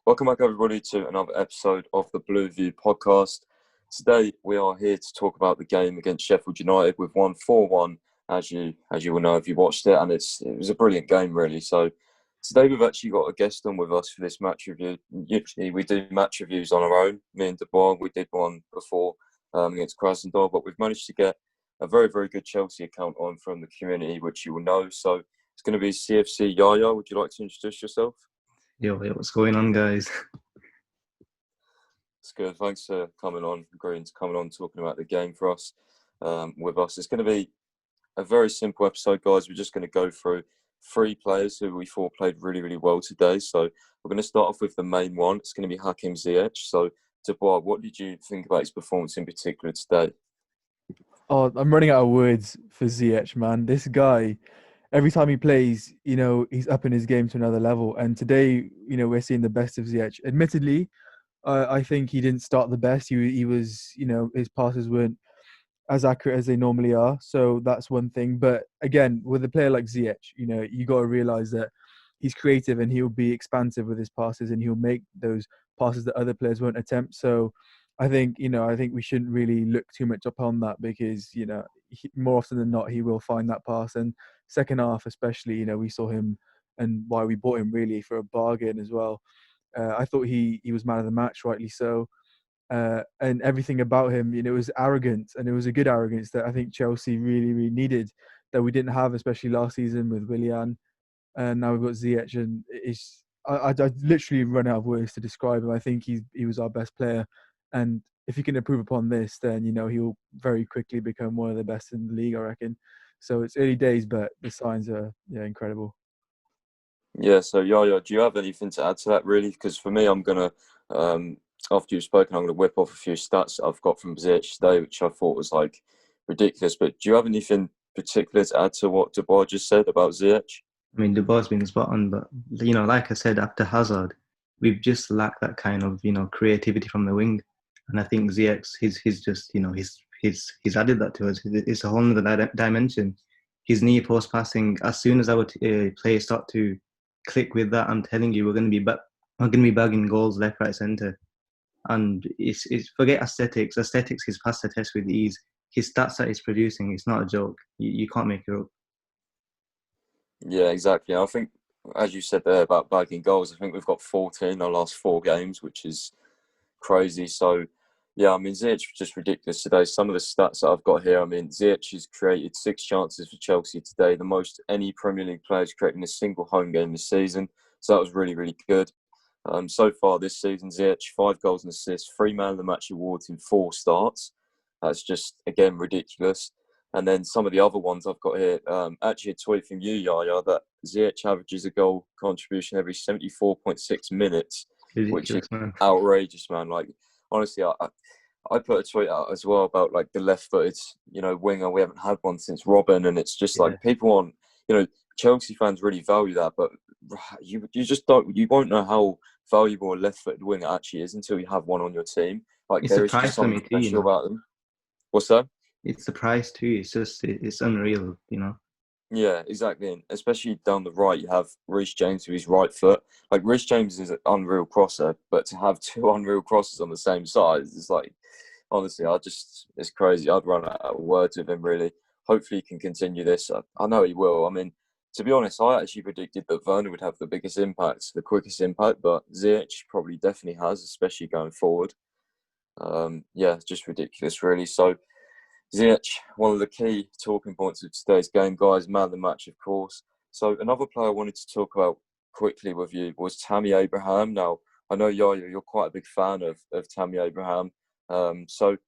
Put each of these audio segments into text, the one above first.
Welcome back, everybody, to another episode of the Blue View podcast. Today, we are here to talk about the game against Sheffield United. We've won 4-1, as you will know if you watched it, and it was a brilliant game, really. So today, we've actually got a guest on with us for this match review. Usually, we do match reviews on our own. Me and Dubois, we did one before against Krasnodar, but we've managed to get a very, very good Chelsea account on from the community, which you will know. So it's going to be CFC Yaya. Would you like to introduce yourself? Yo, what's going on, guys? It's good. Thanks for coming on, agreeing to coming on, talking about the game for us, with us. It's going to be a very simple episode, guys. We're just going to go through three players who we thought played really, really well today. So we're going to start off with the main one. It's going to be Hakim Ziyech. So, Dubois, what did you think about his performance in particular today? Oh, I'm running out of words for Ziyech, man. This guy, every time he plays, he's upping his game to another level. And today, we're seeing the best of Ziyech. Admittedly, I think he didn't start the best. He was, his passes weren't as accurate as they normally are. So that's one thing. But again, with a player like Ziyech, you got to realize that he's creative and he'll be expansive with his passes and he'll make those passes that other players won't attempt. So I think we shouldn't really look too much upon that because, more often than not, he will find that pass. And second half, especially, we saw him and why we bought him really for a bargain as well. I thought he was man of the match, rightly so. And everything about him, it was arrogant, and it was a good arrogance that I think Chelsea really, really needed, that we didn't have, especially last season with Willian. And now we've got Ziyech, and I literally run out of words to describe him. I think he was our best player. And if he can improve upon this, then, he'll very quickly become one of the best in the league, I reckon. So it's early days, but the signs are incredible. Yeah, so Yaya, do you have anything to add to that, really? Because for me, I'm going to, after you've spoken, I'm going to whip off a few stats that I've got from Ziyech today, which I thought was, ridiculous. But do you have anything particular to add to what Dubois just said about Ziyech? I mean, Dubois has been spot on, but, like I said, after Hazard, we've just lacked that kind of, creativity from the wing. And I think Ziyech, he's just, he's added that to us. It's a whole other dimension. His near post passing, as soon as our players start to click with that, I'm telling you, we're going to be bagging goals left, right, centre. And it's forget aesthetics. Aesthetics, he's passed the test with ease. His stats that he's producing, it's not a joke. You can't make it up. Yeah, exactly. I think, as you said there about bagging goals, I think we've got 14 in our last 4 games, which is crazy. So, yeah, I mean, Ziyech was just ridiculous today. Some of the stats that I've got here, I mean, Ziyech has created 6 chances for Chelsea today, the most any Premier League players created in a single home game this season. So that was really, really good. So far this season, Ziyech, 5 goals and assists, 3 man of the match awards in 4 starts. That's just, again, ridiculous. And then some of the other ones I've got here, actually a tweet from you, Yaya, that Ziyech averages a goal contribution every 74.6 minutes, which is outrageous, man. Honestly, I put a tweet out as well about the left-footed, winger. We haven't had one since Robin, and it's just people on, Chelsea fans really value that, but you just don't. You won't know how valuable a left-footed winger actually is until you have one on your team. There is just something special about them. What's that? It's the price too. It's unreal, Yeah, exactly. And especially down the right, you have Reece James with his right foot. Reece James is an unreal crosser, but to have 2 unreal crosses on the same side, it's honestly, it's crazy. I'd run out of words with him, really. Hopefully he can continue this. I know he will. I mean, to be honest, I actually predicted that Werner would have the biggest impact, the quickest impact, but Ziyech probably definitely has, especially going forward. It's just ridiculous, really. So, Ziyech, one of the key talking points of today's game, guys, man of the match, of course. So another player I wanted to talk about quickly with you was Tammy Abraham. Now, I know, Yaya, you're quite a big fan of Tammy Abraham. So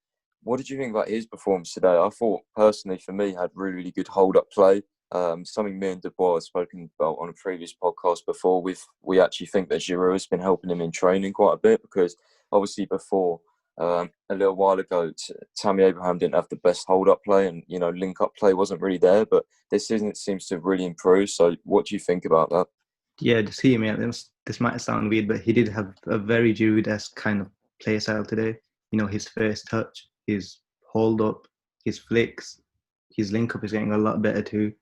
what did you think about his performance today? I thought, personally, for me, had really, really good hold-up play. Something me and Dubois have spoken about on a previous podcast before. We actually think that Giroud has been helping him in training quite a bit because, obviously, before... a little while ago, Tammy Abraham didn't have the best hold-up play and, link-up play wasn't really there. But this season, it seems to have really improved. So what do you think about that? Yeah, to see him, this might sound weird, but he did have a very Giroud-esque kind of play style today. His first touch, his hold-up, his flicks, his link-up is getting a lot better too.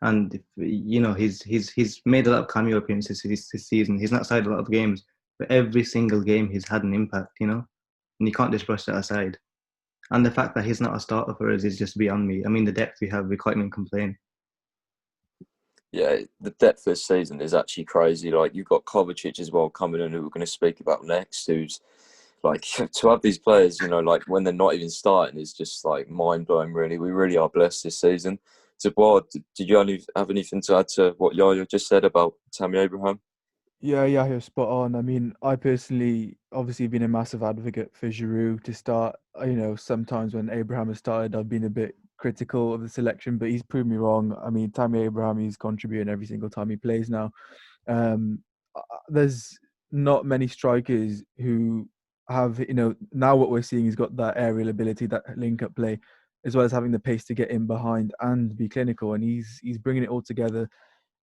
And, he's made a lot of cameo appearances this season. He's not started a lot of games, but every single game he's had an impact, you know, and you can't just brush that aside. And the fact that he's not a starter for us is just beyond me. I mean, the depth we have, we can't even complain. Yeah, the depth this season is actually crazy. Like, you've got Kovacic as well coming in, who we're going to speak about next, who's like, to have these players, you know, like when they're not even starting is just like mind blowing, really. We really are blessed this season. So, Bob, did you have anything to add to what Yaya just said about Tammy Abraham? Yeah, yeah, you're spot on. I mean, I personally obviously been a massive advocate for Giroud to start. You know, sometimes when Abraham has started, I've been a bit critical of the selection, but he's proved me wrong. I mean, Tammy Abraham, he's contributing every single time he plays now. There's not many strikers who have, you know, now what we're seeing, he's got that aerial ability, that link up play, as well as having the pace to get in behind and be clinical, and he's bringing it all together.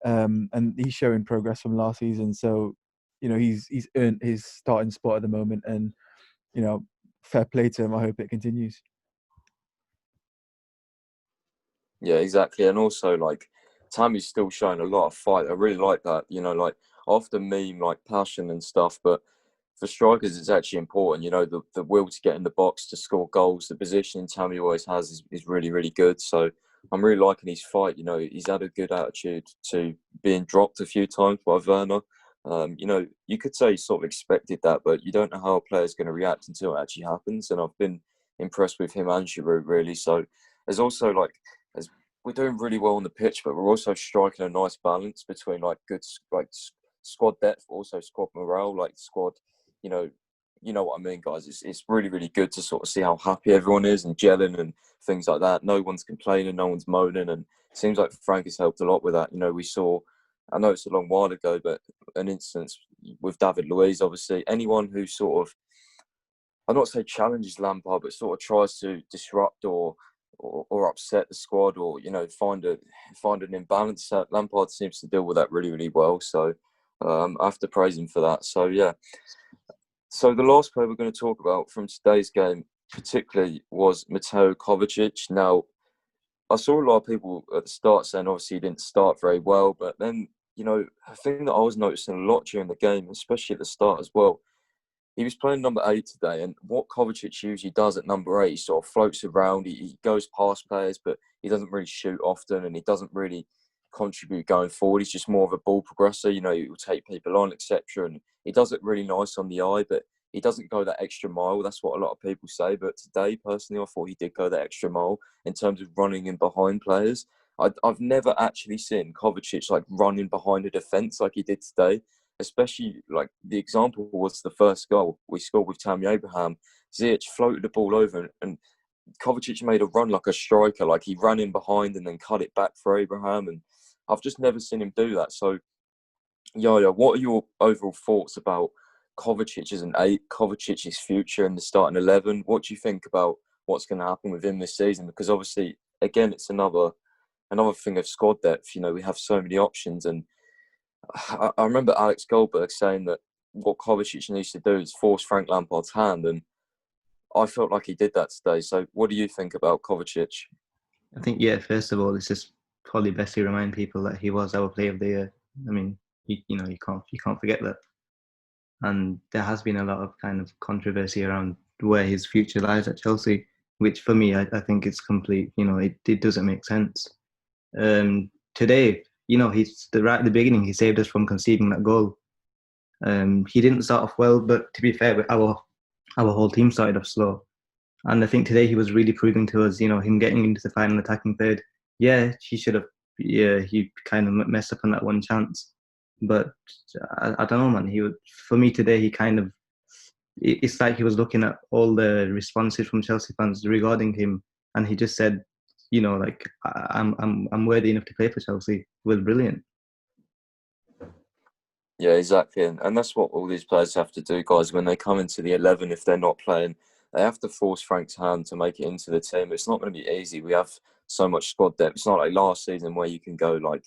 And he's showing progress from last season. So, you know, he's earned his starting spot at the moment, and you know, fair play to him. I hope it continues. Yeah, exactly. And also, like, Tammy's still showing a lot of fight. I really like that. You know, like, I often meme like passion and stuff, but for strikers, it's actually important. You know, the will to get in the box to score goals, the positioning Tammy always has is really, really good. So I'm really liking his fight. You know, he's had a good attitude to being dropped a few times by Werner. You know, you could say he sort of expected that, but you don't know how a player's going to react until it actually happens. And I've been impressed with him and Giroud, really. So there's also like, as we're doing really well on the pitch, but we're also striking a nice balance between like good squad depth, also squad morale, like squad. You know, you know what I mean, guys. It's really, really good to sort of see how happy everyone is and gelling and things like that. No one's complaining, no one's moaning, and it seems like Frank has helped a lot with that. You know, we saw, I know it's a long while ago, but an instance with David Luiz, obviously. Anyone who sort of, I'm not say challenges Lampard, but sort of tries to disrupt or upset the squad, or you know, find an imbalance. Lampard seems to deal with that really, really well. So I have to praise him for that. So yeah. So the last player we're going to talk about from today's game, particularly, was Mateo Kovacic. Now, I saw a lot of people at the start saying obviously he didn't start very well, but then, you know, a thing that I was noticing a lot during the game, especially at the start as well, he was playing number 8 today, and what Kovacic usually does at number 8, he sort of floats around, he goes past players, but he doesn't really shoot often, and he doesn't really contribute going forward. He's just more of a ball progressor, you know, he will take people on, etc. And he does it really nice on the eye, but he doesn't go that extra mile. That's what a lot of people say. But today, personally, I thought he did go that extra mile in terms of running in behind players. I've never actually seen Kovacic like running behind a defence like he did today. Especially like the example was the first goal we scored with Tammy Abraham. Ziyech floated the ball over and Kovacic made a run like a striker. Like he ran in behind and then cut it back for Abraham. And I've just never seen him do that. So, Yaya, what are your overall thoughts about Kovacic as an 8, Kovacic's future in the starting 11? What do you think about what's going to happen with him this season? Because obviously, again, it's another thing of squad depth. You know, we have so many options, and I remember Alex Goldberg saying that what Kovacic needs to do is force Frank Lampard's hand, and I felt like he did that today. So, what do you think about Kovacic? I think, yeah, first of all, it's just probably best to remind people that he was our player of the year. I mean, you can't forget that. And there has been a lot of kind of controversy around where his future lies at Chelsea, which for me, I think it's complete. You know, it doesn't make sense. Today, you know, he's right at the beginning. He saved us from conceding that goal. He didn't start off well, but to be fair, our whole team started off slow. And I think today he was really proving to us, you know, him getting into the final attacking third. Yeah, he should have. Yeah, he kind of messed up on that one chance. But I don't know, man. For me today, he kind of. It's like he was looking at all the responses from Chelsea fans regarding him, and he just said, you know, like I'm worthy enough to play for Chelsea. It was brilliant. Yeah, exactly. And that's what all these players have to do, guys. When they come into the 11, if they're not playing, they have to force Frank's hand to make it into the team. It's not going to be easy. We have so much squad depth. It's not like last season where you can go like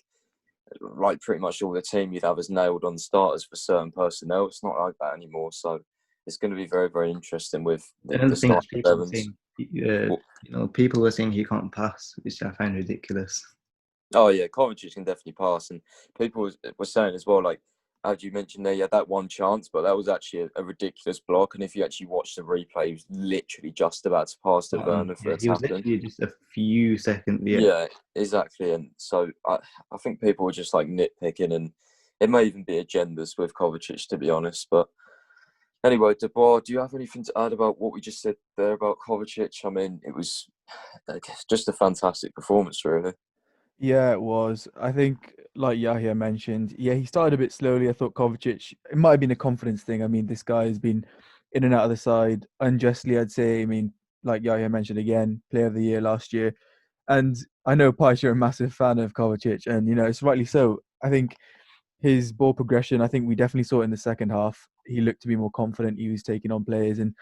pretty much all the team you'd have as nailed on starters for certain personnel. It's not like that anymore. So it's going to be very, very interesting with Another the thing that starting people were 11s. saying, you know, people were saying he can't pass, which I find ridiculous. Oh yeah, Kovacic can definitely pass, and people were saying as well, like as you mentioned there, he had that one chance, but that was actually a ridiculous block. And if you actually watch the replay, he was literally just about to pass to Werner for Yeah, a he was tap-in. literally just a few seconds. Yeah, Yeah, exactly. And so I think people were just like nitpicking, and it may even be agendas with Kovacic, to be honest. But anyway, Dubois, do you have anything to add about what we just said there about Kovacic? I mean, it was just a fantastic performance, really. Yeah, it was. I think, like Yahya mentioned, yeah, he started a bit slowly. I thought Kovacic, it might have been a confidence thing. I mean, this guy has been in and out of the side unjustly, I'd say. I mean, like Yahya mentioned again, player of the year last year. And I know, Paish, you're a massive fan of Kovacic, and, it's rightly so. I think his ball progression, I think we definitely saw it in the second half. He looked to be more confident. He was taking on players, and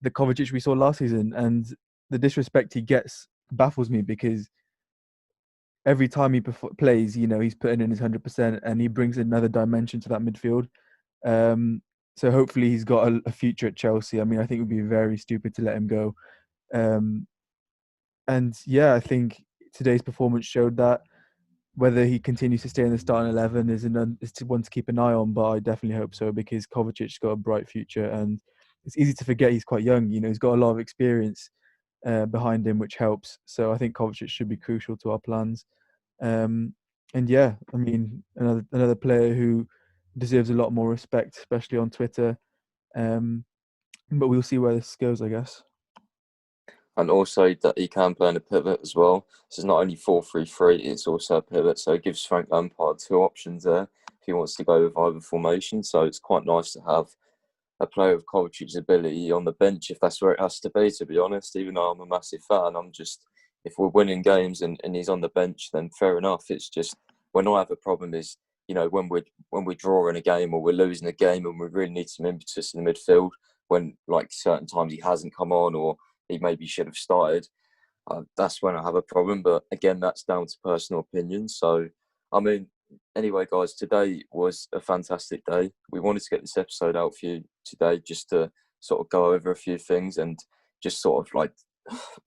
the Kovacic we saw last season, and the disrespect he gets baffles me because every time he plays, he's putting in his 100% and he brings another dimension to that midfield. Um, so hopefully he's got a future at Chelsea. I mean, I think it would be very stupid to let him go. Um, and yeah, I think today's performance showed that. Whether he continues to stay in the starting 11 is one to keep an eye on, but I definitely hope so because Kovacic's got a bright future, and it's easy to forget he's quite young. He's got a lot of experience behind him, which helps. So I think Kovacic should be crucial to our plans. And yeah, I mean, another player who deserves a lot more respect, especially on Twitter. But we'll see where this goes, I guess. And also that he can play in a pivot as well. So it's not only 4-3-3, it's also a pivot. So it gives Frank Lampard two options there if he wants to go with either formation. So it's quite nice to have a player of Kovacic's ability on the bench if that's where it has to be honest. Even though I'm a massive fan, I'm just, if we're winning games and he's on the bench, then fair enough. It's just, when I have a problem is, when we're drawing a game or we're losing a game and we really need some impetus in the midfield, when like certain times he hasn't come on or he maybe should have started, that's when I have a problem. But again, that's down to personal opinion. So, I mean, anyway, guys, today was a fantastic day. We wanted to get this episode out for you today just to sort of go over a few things and just sort of like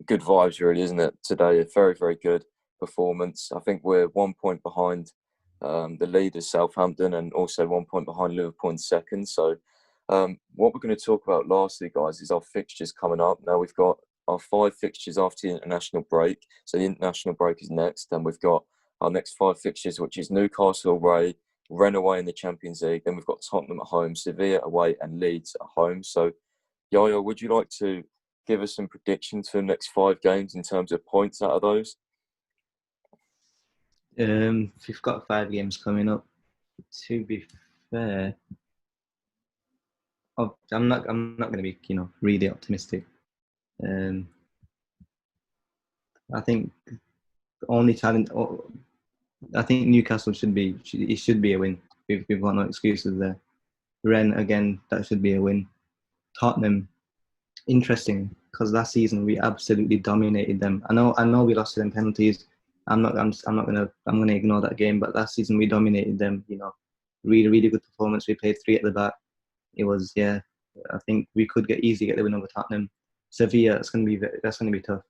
good vibes, really, isn't it? Today, a very, very good performance. I think we're 1 point behind the leaders, Southampton, and also 1 point behind Liverpool in second. So, what we're going to talk about lastly, guys, is our fixtures coming up. Now, we've got our 5 fixtures after the international break. So, the international break is next, and we've got our next 5 fixtures, which is Newcastle away, Rennes away in the Champions League. Then we've got Tottenham at home, Sevilla away, and Leeds at home. So, Yaya, would you like to give us some predictions for the next 5 games in terms of points out of those? we've got 5 games coming up. To be fair, I'm not going to be really optimistic. I think the only challenge. I think Newcastle should be a win. We've got no excuses there. Rennes again, that should be a win. Tottenham, interesting because last season we absolutely dominated them. I know we lost to them penalties. I'm gonna ignore that game. But last season we dominated them. Really really good performance. We played 3 at the back. It was, yeah. I think we could easily get the win over Tottenham. Sevilla, that's gonna be tough.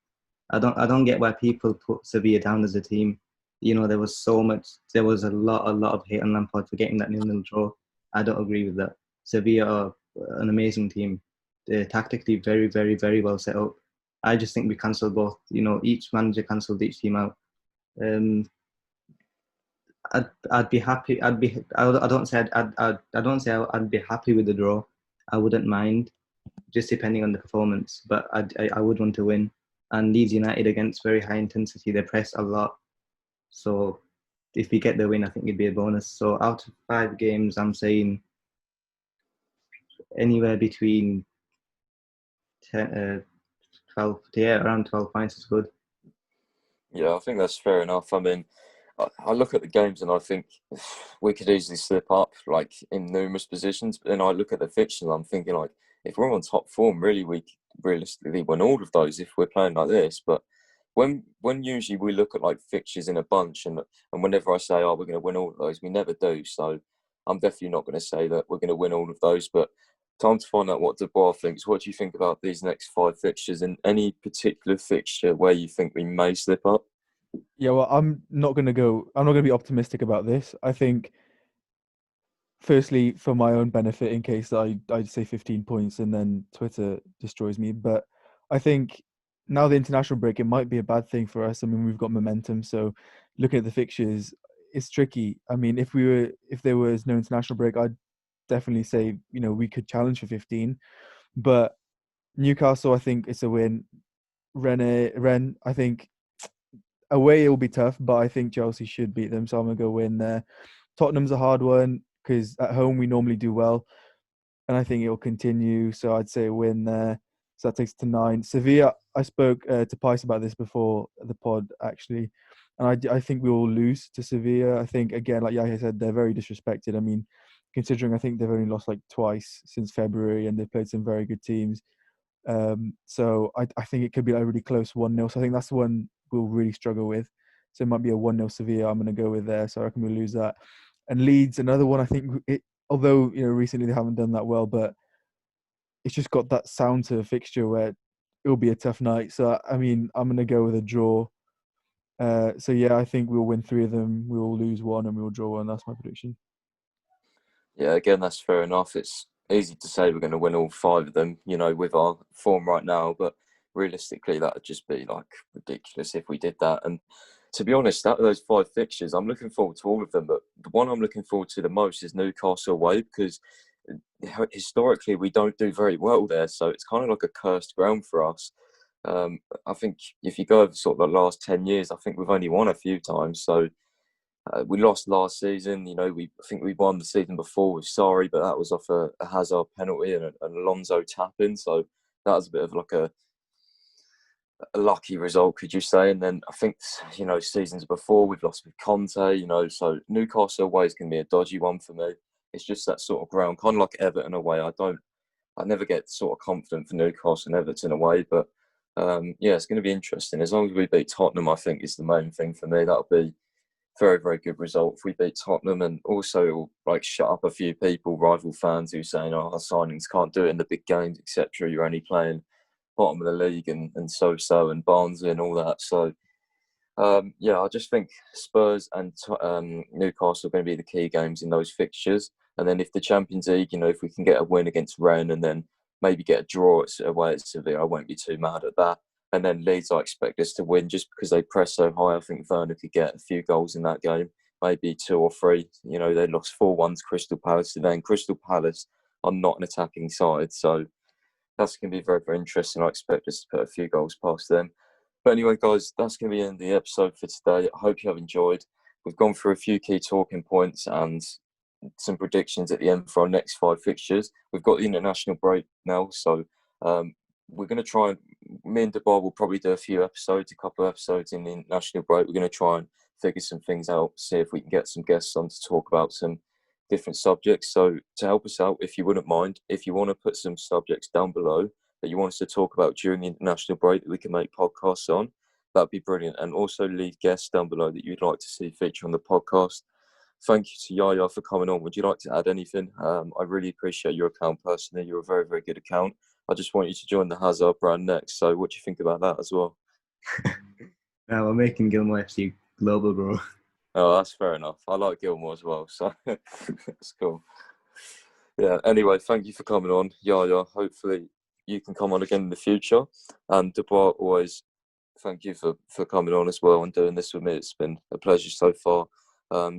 I don't get why people put Sevilla down as a team. There was a lot of hate on Lampard for getting that 0-0 draw. I don't agree with that. Sevilla are an amazing team. They're tactically very, very, very well set up. I just think we cancelled both. Each manager cancelled each team out. I'd be happy. I don't say I'd be happy with the draw. I wouldn't mind, just depending on the performance. But I would want to win. And Leeds United against very high intensity, they press a lot. So if we get the win, I think it'd be a bonus. So out of 5 games, I'm saying anywhere between 10, 12, yeah, around 12 points is good. Yeah, I think that's fair enough. I mean, I look at the games and I think we could easily slip up, like in numerous positions. But then I look at the fixtures and I'm thinking, like, if we're on top form, really, we could realistically win all of those if we're playing like this. But when usually we look at like fixtures in a bunch, and whenever I say, oh, we're going to win all of those, we never do. So I'm definitely not going to say that we're going to win all of those. But time to find out what Dubois thinks. What do you think about these next 5 fixtures, and any particular fixture where you think we may slip up? Yeah, well, I'm not going to be optimistic about this. I think firstly, for my own benefit, in case I'd say 15 points and then Twitter destroys me. But I think now the international break, it might be a bad thing for us. I mean, we've got momentum, so looking at the fixtures, it's tricky. I mean, if there was no international break, I'd definitely say we could challenge for 15. But Newcastle, I think it's a win. Ren, I think away it will be tough, but I think Chelsea should beat them, so I'm gonna go win there. Tottenham's a hard one because at home we normally do well, and I think it will continue. So I'd say a win there. So that takes it to 9. Sevilla, I spoke to Pice about this before the pod actually, and I think we will lose to Sevilla. I think again, like Yahya said, they're very disrespected. I mean, considering I think they've only lost like twice since February, and they've played some very good teams. So I think it could be like a really close 1-0. So I think that's the one we'll really struggle with. So it might be a 1-0 Sevilla. I'm going to go with there. So I reckon we'll lose that. And Leeds, another one. I think although recently they haven't done that well, but it's just got that sound to a fixture where it'll be a tough night. So I mean, I'm going to go with a draw. So yeah, I think we'll win 3 of them. We will lose 1 and we will draw 1. That's my prediction. Yeah, again, that's fair enough. It's easy to say we're going to win all 5 of them, with our form right now. But realistically, that would just be like ridiculous if we did that. And to be honest, out of those 5 fixtures, I'm looking forward to all of them. But the one I'm looking forward to the most is Newcastle away, because historically we don't do very well there. So it's kind of like a cursed ground for us. I think if you go over sort of the last 10 years, I think we've only won a few times. So we lost last season. I think we won the season before with Sarri, but that was off a Hazard penalty and an Alonso tap-in. So that was a bit of like a lucky result, could you say? And then I think, seasons before we've lost with Conte, so Newcastle away is going to be a dodgy one for me. It's just that sort of ground, kind of like Everton away. I never get sort of confident for Newcastle and Everton away, but it's going to be interesting. As long as we beat Tottenham, I think is the main thing for me. That'll be very, very good result if we beat Tottenham, and also it'll like shut up a few people, rival fans who are saying, "Oh, our signings can't do it in the big games, etc. You're only playing bottom of the league and and Barnsley and all that." So I just think Spurs and Newcastle are going to be the key games in those fixtures. And then if the Champions League, if we can get a win against Rennes and then maybe get a draw away at Sevilla, I won't be too mad at that. And then Leeds, I expect us to win just because they press so high. I think Werner could get a few goals in that game, maybe 2 or 3. They lost 4-1 to Crystal Palace today, and Crystal Palace are not an attacking side. So that's going to be very, very interesting. I expect us to put a few goals past them. But anyway, guys, that's going to be the end of the episode for today. I hope you have enjoyed. We've gone through a few key talking points and some predictions at the end for our next 5 fixtures. We've got the international break now, so we're going to try and, me and Dubai will probably do a couple of episodes in the international break. We're going to try and figure some things out, see if we can get some guests on to talk about some different subjects. So to help us out, if you wouldn't mind, if you want to put some subjects down below that you want us to talk about during the international break that we can make podcasts on, that'd be brilliant. And also leave guests down below that you'd like to see feature on the podcast. Thank you to Yaya for coming on. Would you like to add anything? I really appreciate your account personally. You're a very, very good account. I just want you to join the Hazard brand next. So what do you think about that as well? We're making Gilmore FC global, bro. Oh, that's fair enough. I like Gilmore as well, so that's cool. Yeah, anyway, thank you for coming on, Yaya. Hopefully you can come on again in the future. And Dubois, always thank you for coming on as well and doing this with me. It's been a pleasure so far.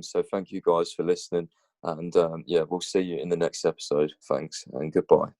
So thank you guys for listening. And we'll see you in the next episode. Thanks and goodbye.